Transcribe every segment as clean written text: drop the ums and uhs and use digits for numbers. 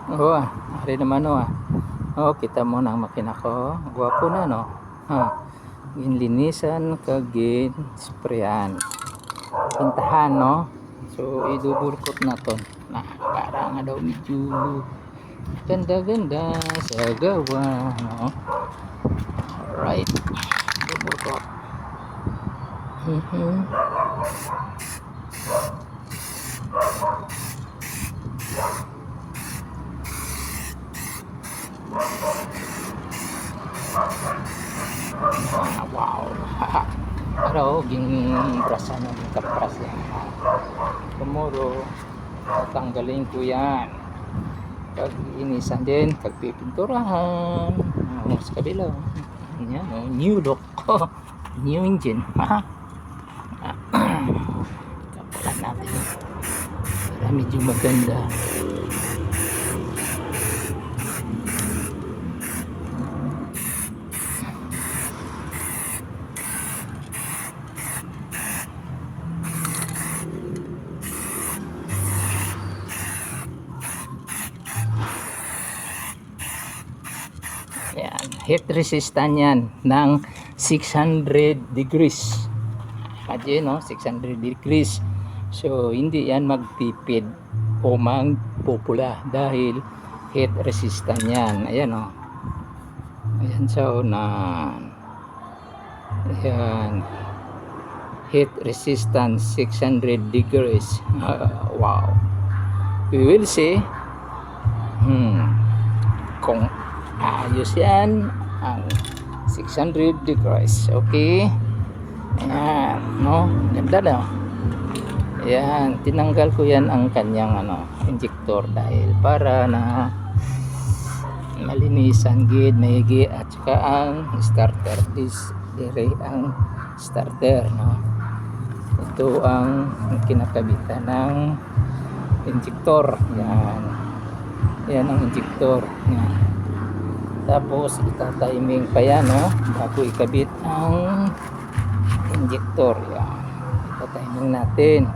Oh, hari naman oh. Oh, kita mo na ang makina ko. Gwapo na no. Ha. Ginlinisan kagin sprayan. Pintahan no. So idubulkot na to. Na para nga daw medyo ganda-ganda sa gawa no. Alright. Dubulkot. Wow. Pero ging brasa na kapras yan. Tomorrow tatanggalin ko yan. Pag inisan din, pagpipinturahan. Sa kabila. Yan, oh, new look. New engine. Kapalan natin. Para medyo maganda. Ayan, heat resistant yan ng 600 degrees. Imagine, no? 600 degrees. So, hindi yan magtipid o magpupula dahil heat resistant yan. Ayan, no? Ayan, so, na ayan, heat resistant 600 degrees. Wow. We will see kung ayos yan ang 600 degrees. Okay, ayan no, ganda na. Ayan, tinanggal ko yan ang kanyang injector dahil para na malinisan gid maigi at saka ang starter dire ang starter no. Ito ang kinakabitan ng injector. Yan ang injector yan. Tapos ita-timing pa yan no, bago ikabit ang injector. Yan, ita-timing natin.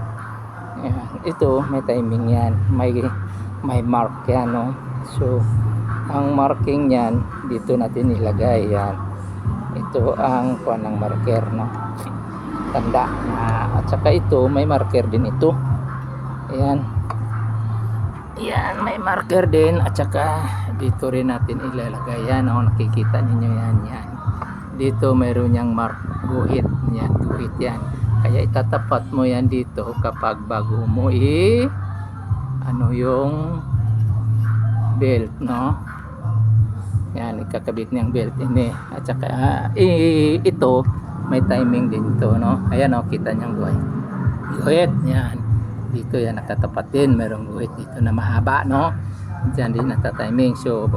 Yan, ito may timing yan, may mark yan no. So ang marking yan dito natin ilagay. Yan, ito ang ng marker no, tanda at saka ito may marker din ito. Yan, yan may marker din at saka dito rin natin ilalagay yan oh, nakikita ninyo yan. Yan dito mayroon yang mark, guhit yan, guhit yan, kaya itatapat mo yan dito kapag bago mo yung belt no. Yan, ikakabit niyang belt ini at saka ito may timing din to no. Ayan oh, kita niyang guhit yan dito, yan nakatapat din, mayroong guhit dito na mahaba no. Diyan din nata-timing. So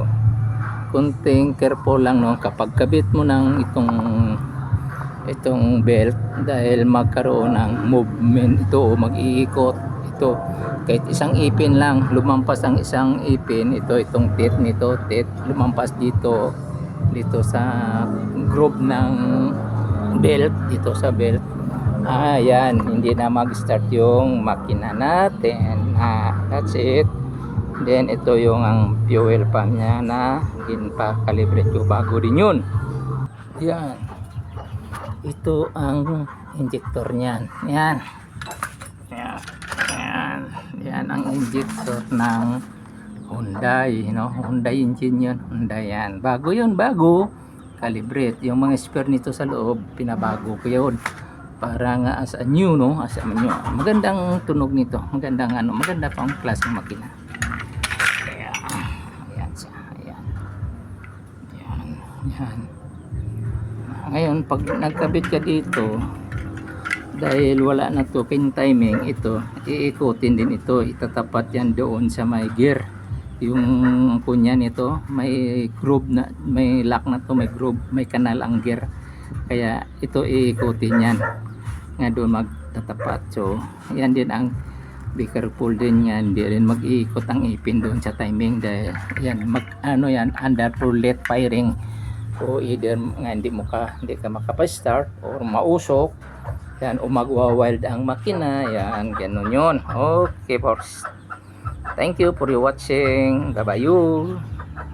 kunting careful lang no kapag kabit mo ng itong belt dahil magkaroon ng movement ito, mag-iikot ito. Kahit isang ipin lang lumampas ang isang ipin, itong teeth nito, lumampas dito sa groove ng belt, dito sa belt. Yan, hindi na mag-start yung makina natin. That's it. Then ito yung ang fuel pump nya na ginpa-calibrate ko bago din yun. Yan, ito ang injector niyan. Yan, yan ang injector ng Hyundai no? Hyundai engine yun, Hyundai yan. Bago yun, bago calibrate. Yung mga spare nito sa loob pinabago ko yun para nga as a new no, as a new. Magandang tunog nito, magandang maganda pa ang klaseng makina. Yan. Ngayon pag nagkabit ka dito dahil wala na to pin timing, ito iikutin din ito, itatapat yan doon sa may gear. Yung kunya nito may groove na, may lock na to, may groove, may kanal ang gear, kaya ito iikutin yan nga doon magtatapat. So yan din ang be careful din yan, hindi rin mag-iikot ang ipin doon sa timing dahil yan yan under roulette firing. O either nga hindi ka makapastart or mausok yan o magwa-wild ang makina yan, ganun yun. Okay, boss. Thank you for your watching. Bye bye you.